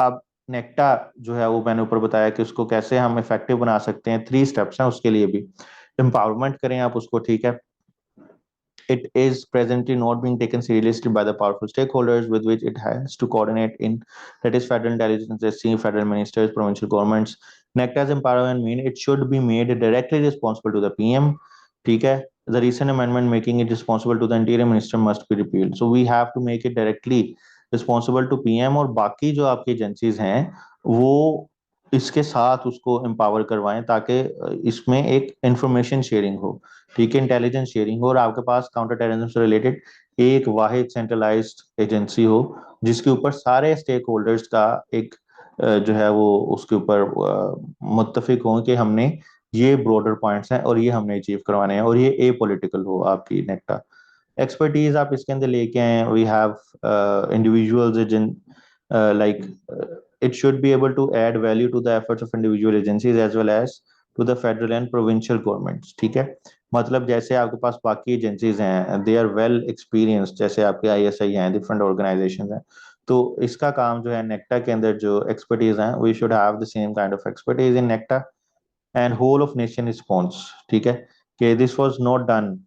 अब नेक्टा जो है वो मैंने ऊपर बताया कि उसको कैसे हम इफेक्टिव बना सकते हैं, थ्री स्टेप्स हैं उसके लिए भी। एम्पावरमेंट करें आप उसको, ठीक है। It is presently not being taken seriously by the powerful stakeholders with which it has to coordinate in, that is federal intelligence agency, federal ministers, provincial governments. NECTA's empowerment mean it should be made directly responsible to the PM. ठीक है, the recent amendment making it responsible to the interior minister must be repealed. So we have to make it directly responsible to PM, और बाकी जो आपकी agencies हैं वो इसके साथ उसको एम्पावर करवाएं, ताकि इसमें एक इंफॉर्मेशन शेयरिंग हो, ठीक है, इंटेलिजेंस शेयरिंग हो, और आपके पास काउंटर टेररिज्म से रिलेटेड एक वाहिद सेंट्रलाइज्ड एजेंसी हो जिसके ऊपर सारे स्टेक होल्डर्स का एक जो है वो उसके ऊपर मुत्तफिक हो कि हमने ये ब्रॉडर पॉइंट्स हैं और ये हमने अचीव करवाने हैं, और ये ए पॉलिटिकल हो आपकी नेक्टा। एक्सपर्टीज आप इसके अंदर लेके आए, वी हैव इंडिविजुअल्स जिन like it should be able to add value to the efforts of individual agencies as well as to the federal and provincial governments, ठीक है। मतलब जैसे आपके पास बाकी एजेंसीज हैं, दे आर वेल एक्सपीरियंस्ड, जैसे आपके आईएसआई हैं, डिफरेंट ऑर्गेनाइजेशन हैं, तो इसका काम जो है नेक्टा के अंदर जो एक्सपर्टीज हैं, we should have the same kind of expertise in NACTA and whole of nation response, ठीक है। कि दिस वाज नॉट डन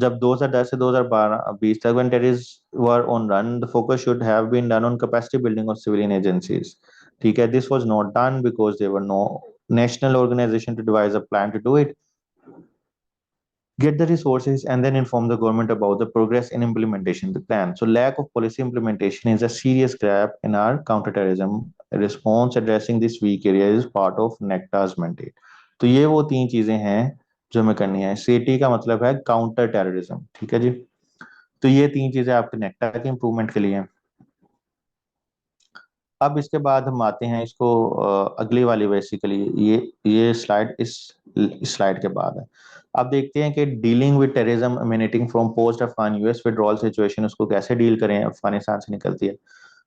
जब 2010 से 2020 तक when terrorists were on run, the focus should have been done on capacity building of civilian agencies, ठीक है। This was not done because there were no national organization to devise a plan to do it, get the resources, and then inform the government about the progress in implementation of the plan. So lack of policy implementation is a serious gap in our counterterrorism response. Addressing this weak area is part of नेक्टास mandate. तो ये वो तीन चीजें हैं जो हमें करनी है। सीटी का मतलब है काउंटर टेररिज्म, ठीक है जी। तो ये तीन चीजें आपके नेक्टा के इंप्रूवमेंट के लिए हैं। अब इसके बाद हम आते हैं इसको अगली वाली, बेसिकली ये स्लाइड इस स्लाइड के बाद है। अब देखते हैं कि dealing with terrorism emanating from post Afghan US withdrawal situation, उसको कैसे डील करें अफगानिस्तान से निकलती है।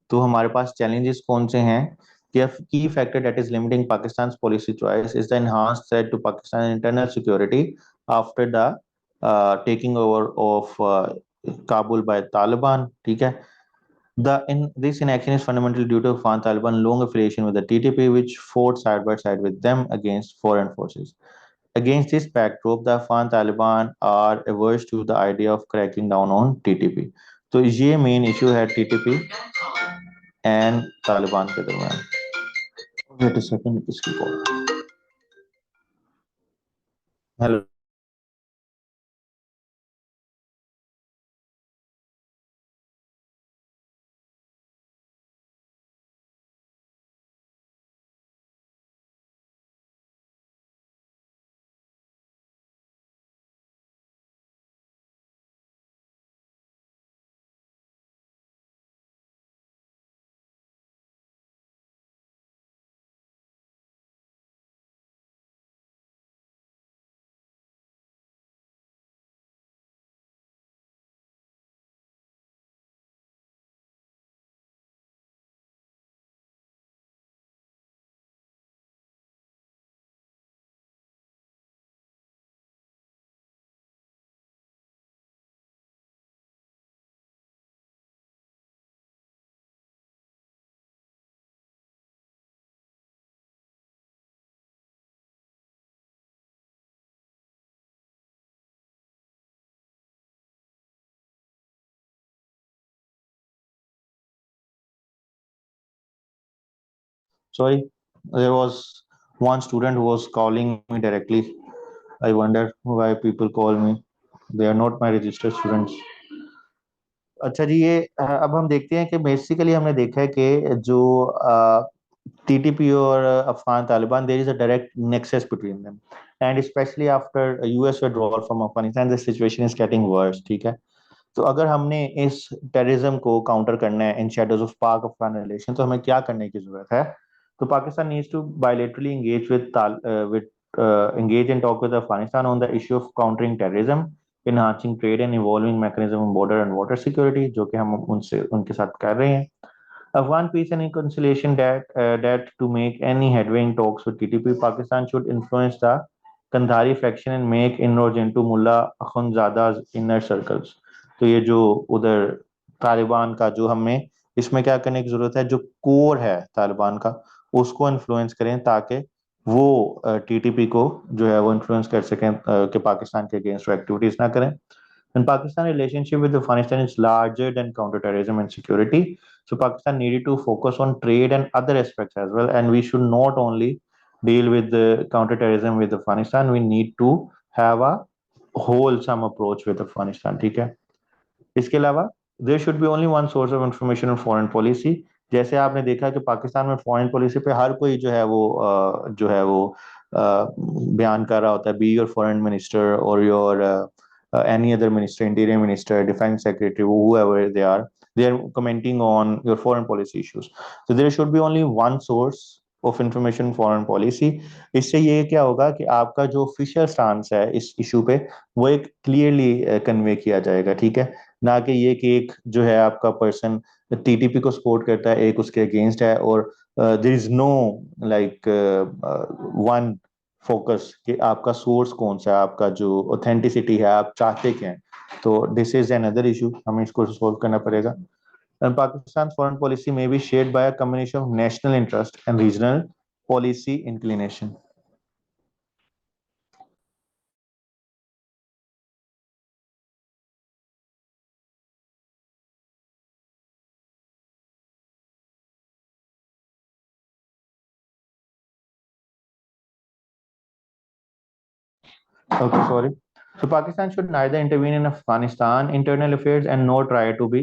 तो हमारे पास चैलेंजेस कौन से हैं कि key factor that is limiting Pakistan policy choice is the enhanced threat to Pakistan internal security after the taking over of Kabul by Taliban, ठीक है। This inaction is fundamentally due to Afghan Taliban long affiliation with the TTP, which fought side by side with them against foreign forces. Against this backdrop, the Afghan Taliban are averse to the idea of cracking down on TTP. तो ये main issue है TTP and Taliban के दरमियान। Wait a second, इसकी call. Hello. Sorry, there was one student who was calling me directly. I wonder why people call me. They are not my registered students. अच्छा जी, ये अब हम देखते हैं कि बेसिकली हमने देखा है कि जो टीटीपी और Afghan Taliban, there is a direct nexus between them, and specially after US withdrawal from Afghanistan the situation is getting worse. ठीक है, तो अगर हमने इस टेररिज्म को काउंटर करना है इन शेडोज ऑफ पाक अफगान रिलेशन, तो हमें क्या करने की जरूरत है? तो Pakistan needs to bilaterally engage with engage and talk with Afghanistan on the issue of countering terrorism, enhancing trade and evolving mechanism on border and water security, जो कि हम उनसे उनके साथ कर रहे हैं। Afghan peace and reconciliation, that to make any headway in talks with TTP, Pakistan should influence the Kandhari faction and make inroads into Mullah Akhundzada's inner circles। तो ये जो उधर तालिबान का जो हमें इसमें क्या करने की जरूरत है, जो कोर है तालिबान का उसको इन्फ्लुएंस करें ताकि वो टीटीपी को जो है वो इन्फ्लुएंस कर सकें कि पाकिस्तान के अगेंस्ट एक्टिविटीज ना करें। And Pakistan relationship with Afghanistan is larger than counterterrorism and security. So Pakistan needed to focus on trade and other aspects as well. And we should not only deal with the counterterrorism with Afghanistan. We need to have a wholesome approach with Afghanistan. ठीक है, इसके अलावा there should be only one source of information on foreign policy. जैसे आपने देखा कि पाकिस्तान में foreign policy पे हर कोई जो है वो बयान कर रहा होता है, बी योर फॉरेन मिनिस्टर और your any other minister, interior minister, defense secretary, whoever they are commenting on your foreign policy issues. So there should be only one source of information, foreign policy। इससे ये क्या होगा कि आपका जो official stance है इस इशू पे वो एक क्लियरली कन्वे किया जाएगा। ठीक है, ना कि ये कि एक जो है आपका पर्सन टीटीपी को सपोर्ट करता है, एक उसके अगेंस्ट है, और there is no like one focus कि आपका सोर्स कौन सा है, आपका जो ऑथेंटिसिटी है, आप चाहते क्या हैं। तो दिस इज अनदर इशू, हमें इसको सोल्व करना पड़ेगा। एंड पाकिस्तान फॉरेन पॉलिसी में be shared by a combination of national interest and regional policy inclination. Okay, sorry. So Pakistan should neither intervene in Afghanistan internal affairs and nor try to be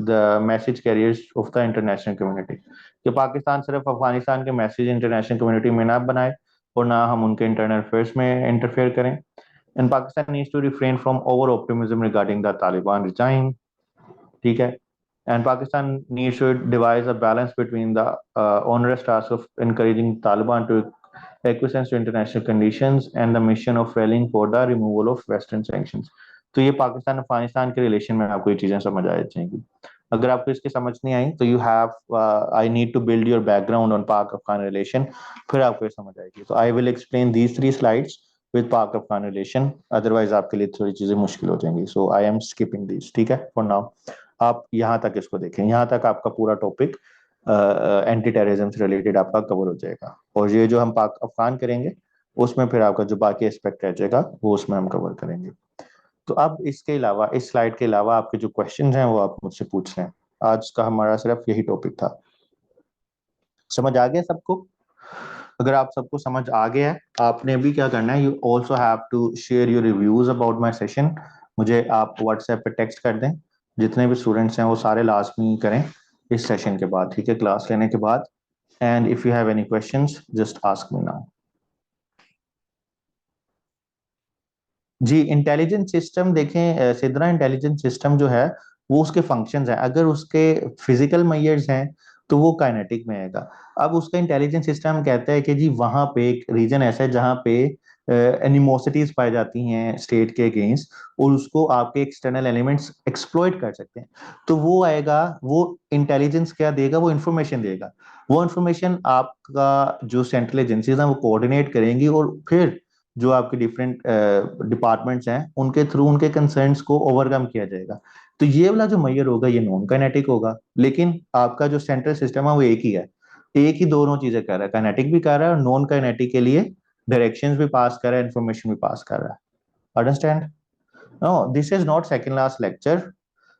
the message carriers of the international community। कि पाकिस्तान सिर्फ अफगानिस्तान के message international community में ना बनाए और ना हम उनके इंटरनल अफेयर्स में इंटरफेयर करें। And Pakistan needs to refrain from over optimism regarding the Taliban regime. ठीक है, and Pakistan needs to devise a balance between the onerous task of encouraging Taliban to acquiescence to international conditions and the mission of rallying for the removal of Western sanctions। तो ये पाकिस्तान अफगानिस्तान के relation में आपको ये चीजें समझ आ जाएंगी। अगर आपको इसकी समझ नहीं आई तो you have I need to build your background on Pak Afghan relation, फिर आपको ये समझ आएगी। तो I will explain these three slides with Pak Afghan relation, otherwise आपके लिए थोड़ी चीजें मुश्किल हो जाएंगी। सो आई एम स्किपिंग दिस। ठीक है, फॉर नाउ आप यहाँ तक इसको देखें, यहाँ तक आपका पूरा टॉपिक एंटी टेररिज्म से रिलेटेड आपका कवर हो जाएगा, और ये जो हम पाक अफगान करेंगे उसमें फिर आपका जो बाकी एस्पेक्ट रह जाएगा वो उसमें हम कवर करेंगे। तो अब इसके अलावा, इस स्लाइड के अलावा आपके जो क्वेश्चन हैं वो आप मुझसे पूछ रहे हैं। आज का हमारा सिर्फ यही टॉपिक था। समझ आ गया सबको? अगर आप सबको समझ आ गया है, आपने भी क्या करना है, you also have to share your reviews about my session. मुझे आप व्हाट्सएप पे टेक्स्ट कर दें, जितने भी स्टूडेंट्स हैं वो सारे लाजमी करें इस सेशन के बाद, ठीक है, क्लास लेने के बाद। And if you have any questions just ask me now. जी, इंटेलिजेंट सिस्टम देखें सिद्रा, इंटेलिजेंट सिस्टम जो है वो उसके फंक्शंस हैं। अगर उसके फिजिकल मैयर्स हैं तो वो काइनेटिक में आएगा। अब उसका इंटेलिजेंट सिस्टम कहता है कि जी वहां पे एक रीजन ऐसा है जहां पे एनिमोसिटीज पाई जाती हैं स्टेट के अगेंस्ट, और उसको आपके एक्सटर्नल एलिमेंट्स एक्सप्लॉइट कर सकते हैं। तो वो आएगा, वो इंटेलिजेंस क्या देगा, वो इंफॉर्मेशन देगा। वो इंफॉर्मेशन आपका जो सेंट्रल एजेंसीज हैं वो कोऑर्डिनेट करेंगी, और फिर जो आपके डिफरेंट डिपार्टमेंट्स हैं उनके थ्रू उनके कंसर्न्स को ओवरकम किया जाएगा। तो ये वाला जो मैयर होगा ये नॉन काइनेटिक होगा, लेकिन आपका जो सेंट्रल सिस्टम है वो एक ही है, एक ही दोनों चीजें कर रहा है, काइनेटिक भी कर रहा है और नॉन काइनेटिक के लिए डायरेक्शंस भी पास कर रहा है, इंफॉर्मेशन भी पास कर रहा है। Understand? No, this is not second last lecture.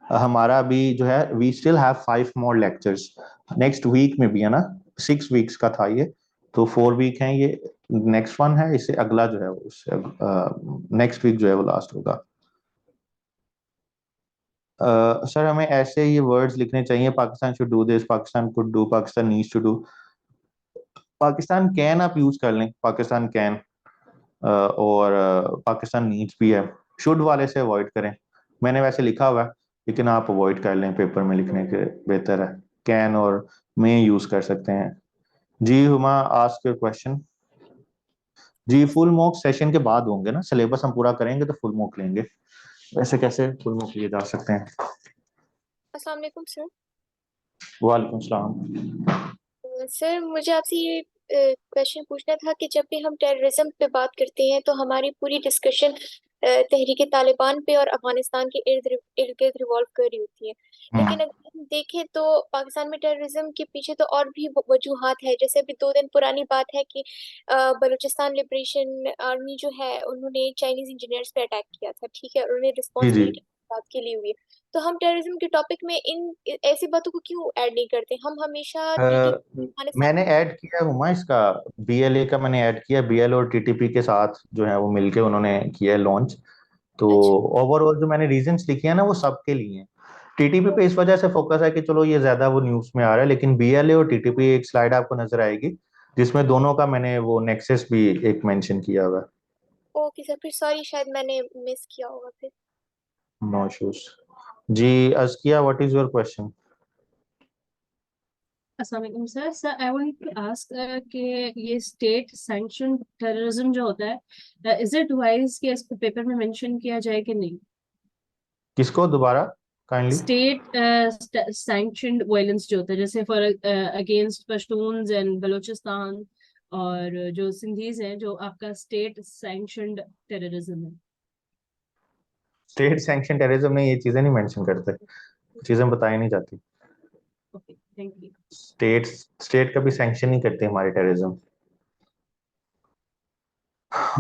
हमारा अभी जो है we still have 5 more lectures next week में भी, है ना, 6 weeks का था ये, तो 4 week है ये, नेक्स्ट वन है, इससे अगला जो है उससे नेक्स्ट वीक जो है वो लास्ट होगा। सर हमें ऐसे ये वर्ड्स लिखने चाहिए, Pakistan should do this, Pakistan could do, Pakistan needs to do. Pakistan can आप यूज कर लें, पाकिस्तान कैन, और पाकिस्तान नीड्स भी है, शुड वाले से अवॉइड करें। मैंने वैसे लिखा हुआ है लेकिन आप अवॉइड कर लें, पेपर में लिखने के बेहतर है, कैन और मे यूज कर सकते हैं। जी हुमा, आस्क योर क्वेश्चन। जी, फुल मॉक सेशन के बाद होंगे ना, सिलेबस हम पूरा करेंगे तो फुल मॉक लेंगे, वैसे कैसे फुल मॉक लिए जा सकते हैं। अस्सलाम वालेकुम सर। वालेकुम सलाम। सर मुझे आपसे ये क्वेश्चन पूछना था कि जब भी हम टेररिज्म पे बात करते हैं तो हमारी पूरी डिस्कशन तहरीक तालिबान पे और अफगानिस्तान के इर्द इर्द गिर्द रिवॉल्व कर रही होती है। लेकिन हम्म। अगर हम देखें तो पाकिस्तान में टेररिज्म के पीछे तो और भी वजूहात है। जैसे अभी 2 दिन पुरानी बात है कि बलूचिस्तान लिबरेशन आर्मी जो है उन्होंने चाइनीज इंजीनियर्स पे अटैक किया था, ठीक है, और उन्हें जी जी। रिस्पॉन्सिबिलिटी बात के लिए हुई है। तो हम टेररिज्म के टॉपिक में इन ऐसी बातों को क्यों ऐड नहीं करते? हम हमेशा टीटी अफगानिस्तान मैंने को। ऐड किया हुआ इसका, बीएलए का मैंने ऐड किया, बीएल और टीटीपी के साथ जो है वो मिलके उन्होंने किया है लॉन्च। तो अच्छा। ओवरऑल जो मैंने रीजंस लिखे हैं ना वो सबके लिए हैं। टीटीपी पे इस वजह से फोकस है कि चलो ये ज्यादा वो न्यूज में आ रहा है, लेकिन बीएलए और टीटीपी एक स्लाइड आपको नजर आएगी जिसमें दोनों का मैंने वो नेक्सस भी एक मेंशन किया हुआ है। ओके सर, फिर सॉरी, शायद मैंने मिस किया होगा फिर। No issues. जी Azkiya, what is your question? अस्सलाम sir. Sir I want to ask कि ये स्टेट सैंक्शन टेररिज्म जो होता है, इज इट वाइज कि इसको पेपर में मेंशन किया जाए कि नहीं? किसको दोबारा काइंडली? स्टेट सैंक्शनड वायलेंस जो होता है, जैसे for against Pashtuns and Balochistan, और जो सिंधीज हैं, जो आपका स्टेट सैंक्शनड टेररिज्म है। स्टेट सैंक्शन टेररिज्म में ये चीजें नहीं मेंशन करते, चीजें बताई नहीं जाती। Okay, thank you. State state कभी सैंक्शन नहीं करते हमारे टेररिज्म।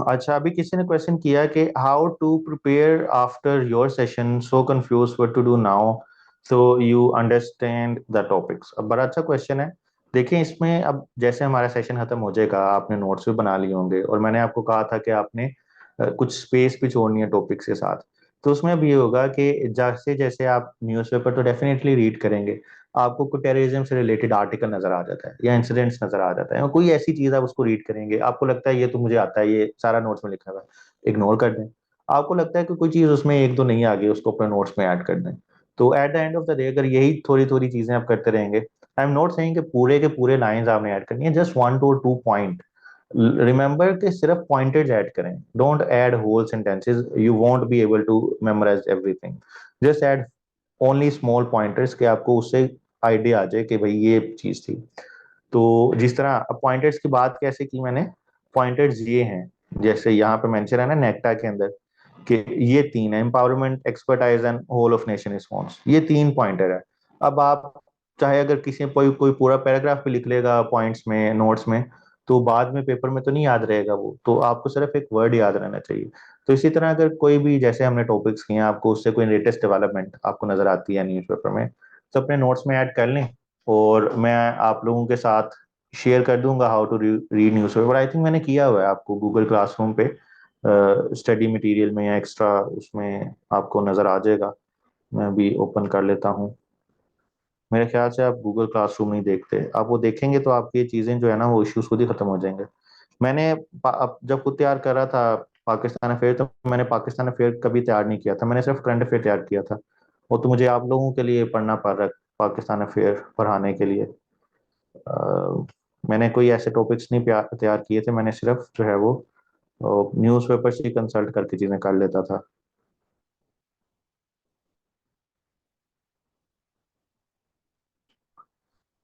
अच्छा, अभी किसी ने क्वेश्चन किया कि how to prepare after your session, so confuse what to do now so you understand the topics. अब बड़ा अच्छा क्वेश्चन है। देखिए इसमें अब जैसे हमारा सेशन खत्म हो जाएगा, आपने नोट्स भी बना लिए होंगे, और मैंने आपको कहा था कि आपने कुछ स्पेस भी छोड़नी है टॉपिक्स के साथ। तो उसमें अब ये होगा कि जैसे जैसे आप न्यूज़पेपर तो डेफिनेटली रीड करेंगे, आपको कोई टेररिज्म से रिलेटेड आर्टिकल नजर आ जाता है या इंसिडेंट्स नजर आ जाता है, कोई ऐसी चीज आप उसको रीड करेंगे, आपको लगता है ये तो मुझे आता है, ये सारा नोट्स में लिखा हुआ है, इग्नोर कर दें। आपको लगता है कि कोई चीज उसमें एक दो नहीं आ गई, उसको अपने नोट्स में ऐड कर दें। तो at the end of the day अगर यही थोड़ी थोड़ी चीजें आप करते रहेंगे, आई एम नॉट सेइंग कि पूरे के पूरे लाइंस आपने ऐड करनी है, जस्ट 1 to 2 पॉइंट। रिमेंबर कि सिर्फ पॉइंटेड ऐड करें, don't add whole sentences, you won't be able to memorize everything. Just add only small pointers के आपको उससे आइडिया आ जाए कि भाई ये चीज थी। तो जिस तरह अब पॉइंटर्स की बात कैसे की मैंने, पॉइंटर्स ये हैं, जैसे यहाँ पे मेंशन है ना नेक्टा के अंदर, कि ये 3 है, empowerment, expertise and whole of nation response, ये 3 पॉइंटर है। अब आप चाहे अगर किसी कोई कोई पूरा पैराग्राफ भी लिख लेगा पॉइंट्स में नोट्स में, तो बाद में पेपर में तो नहीं याद रहेगा वो, तो आपको सिर्फ एक वर्ड याद रहना चाहिए। तो इसी तरह अगर कोई भी जैसे हमने टॉपिक्स किए हैं, आपको उससे कोई लेटेस्ट डेवलपमेंट आपको नजर आती है न्यूज़पेपर में, तो अपने नोट्स में ऐड कर लें, और मैं आप लोगों के साथ शेयर कर दूंगा how to read newspaper. I think मैंने किया हुआ है आपको गूगल क्लासरूम पे, स्टडी मटेरियल में या एक्स्ट्रा उसमें आपको नज़र आ जाएगा। मैं अभी ओपन कर लेता हूँ। मेरे ख्याल से आप गूगल क्लासरूम नहीं देखते, आप वो देखेंगे तो आपकी ये चीज़ें जो है ना वो इश्यूज खुद ही खत्म हो जाएंगे। मैंने जब खुद तैयार कर रहा था पाकिस्तान अफेयर, तो मैंने पाकिस्तान अफेयर कभी तैयार नहीं किया था, मैंने सिर्फ करंट अफेयर तैयार किया था। वो तो मुझे आप लोगों के लिए पढ़ना पड़ रहा है पाकिस्तान अफेयर पढ़ाने के लिए। मैंने कोई ऐसे टॉपिक्स नहीं तैयार किए थे, मैंने सिर्फ जो है वो न्यूज़पेपर से कंसल्ट करके चीज़ें कर लेता था।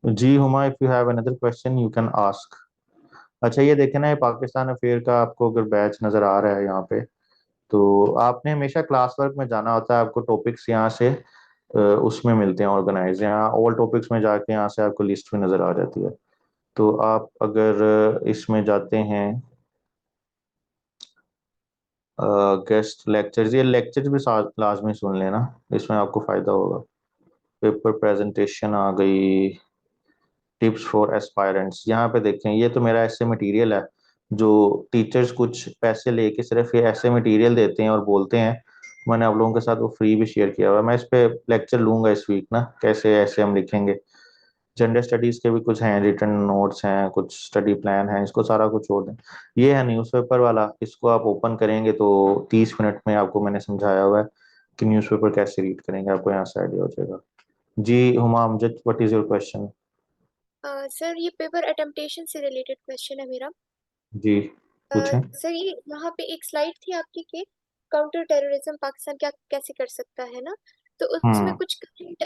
जी Huma, if you have another question you can ask. अच्छा ये देखे ना, ये पाकिस्तान अफेयर का आपको अगर बैच नज़र आ रहा है यहाँ पे, तो आपने हमेशा क्लास वर्क में जाना होता है। आपको टॉपिक्स यहाँ से उसमें मिलते हैं ऑर्गेनाइज, यहाँ ऑल टॉपिक्स में जाके यहाँ से आपको लिस्ट में नज़र आ जाती है। तो आप अगर इसमें जाते हैं गेस्ट लेक्चर्स, ये लेक्चर्स भी लाजमी सुन लेना, इसमें आपको फ़ायदा होगा। पेपर प्रेजेंटेशन आ गई, टिप्स फॉर एस्पायरेंट्स, यहाँ पे देखें ये तो मेरा ऐसे मटेरियल है जो टीचर्स कुछ पैसे लेके सिर्फ ये ऐसे मटेरियल देते हैं और बोलते हैं। मैंने आप लोगों के साथ वो फ्री भी शेयर किया हुआ है। मैं इस पे लेक्चर लूंगा इस वीक ना, कैसे ऐसे हम लिखेंगे। जेंडर स्टडीज के भी कुछ हैं, रिटर्न नोट्स हैं, कुछ स्टडी प्लान है, इसको सारा कुछ छोड़ दें। ये है न्यूज़पेपर वाला, इसको आप ओपन करेंगे तो 30 मिनट में आपको मैंने समझाया हुआ है कि न्यूज़पेपर कैसे रीड करेंगे, आपको यहाँ से आइडिया हो जाएगा। जी Huma Amjad, what is your question? Sir ये पेपर अटेम्पटेशन से रिलेटेड क्वेश्चन है मेरा। जी पूछें। सर ये यहाँ पे एक स्लाइड थी आपकी कि काउंटर टेररिज्म पाकिस्तान क्या कैसे कर सकता है ना, तो उसमें हम्म कुछ करंट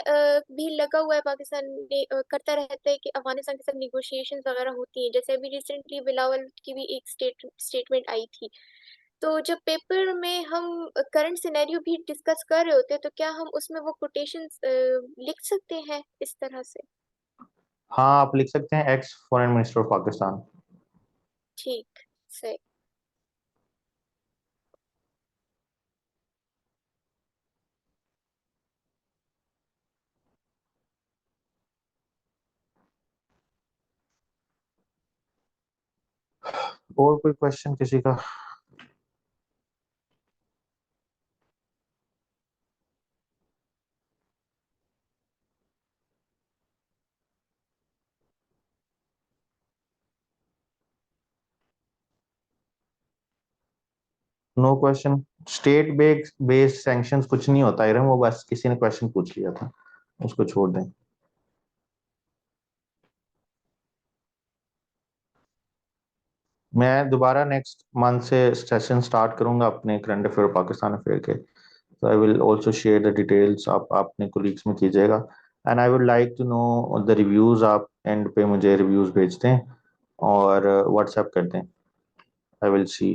भी लगा हुआ है। पाकिस्तान ने करता रहता है कि अफगानिस्तान के साथ निगोशिएशन वगैरह होती हैं, जैसे अभी रिसेंटली बिलावल की भी एक स्टेटमेंट आई थी। तो जब पेपर में हम करंट सिनेरियो भी डिस्कस कर रहे होते हैं, तो क्या हम उसमें वो कोटेशंस लिख सकते हैं इस तरह से? हाँ आप लिख सकते हैं ex foreign minister of Pakistan. ठीक, सही। और कोई क्वेश्चन किसी का? No question. State based sanctions कुछ नहीं होता इरम, वो बस किसी ने क्वेश्चन पूछ लिया था, उसको छोड़ दें। मैं दोबारा नेक्स्ट मंथ से सेशन स्टार्ट करूंगा अपने करंट अफेयर पाकिस्तान अफेयर के, तो I will also share the details, आप अपने कोलीग्स में कीजिएगा। And I would like to know the reviews, आप एंड पे मुझे रिव्यूज भेज दें और व्हाट्सएप कर दें, आई विल सी।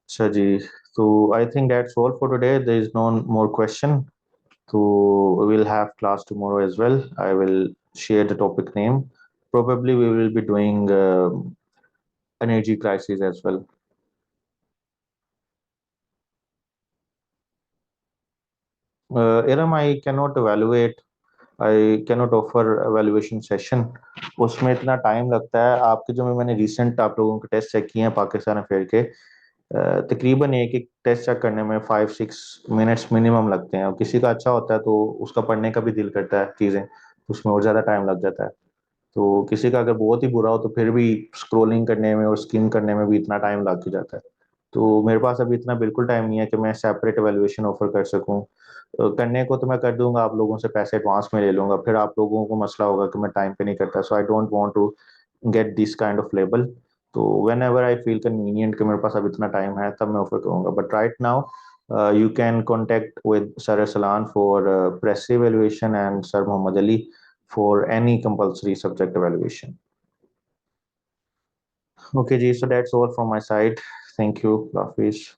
अच्छा जी, तो I think that's all for today, there is no more question. So we'll have class tomorrow as well. I will share the topic name. Probably we will be doing energy crisis as well. Iram, I cannot evaluate. I cannot offer evaluation session. उसमें इतना time लगता है। आपके जो मैंने recent आप लोगों के टेस्ट चेक किए हैं पाकिस्तान अफेयर के, तकरीबन एक एक टेस्ट चेक करने में 5-6 मिनट्स मिनिमम लगते हैं। और किसी का अच्छा होता है तो उसका पढ़ने का भी दिल करता है चीज़ें, उसमें और ज़्यादा टाइम लग जाता है। तो किसी का अगर बहुत ही बुरा हो तो फिर भी स्क्रोलिंग करने में और स्किम करने में भी इतना टाइम लग ही जाता है। तो मेरे पास अभी इतना बिल्कुल टाइम नहीं है कि मैं सेपरेट एवेल्युएशन ऑफर कर सकूं। करने को तो मैं कर दूंगा, आप लोगों से पैसे एडवांस में ले लूंगा, फिर आप लोगों को मसला होगा कि मैं टाइम पे नहीं करता। So I don't want to get this kind of label. तो whenever I feel convenient कि मेरे पास अब इतना टाइम है तब मैं ऑफर करूंगा, but right now you can contact with Sir Salan for press evaluation and Sir Muhammad Ali for any compulsory subject evaluation. Okay, ji, so that's all from my side. Thank you, Hafiz.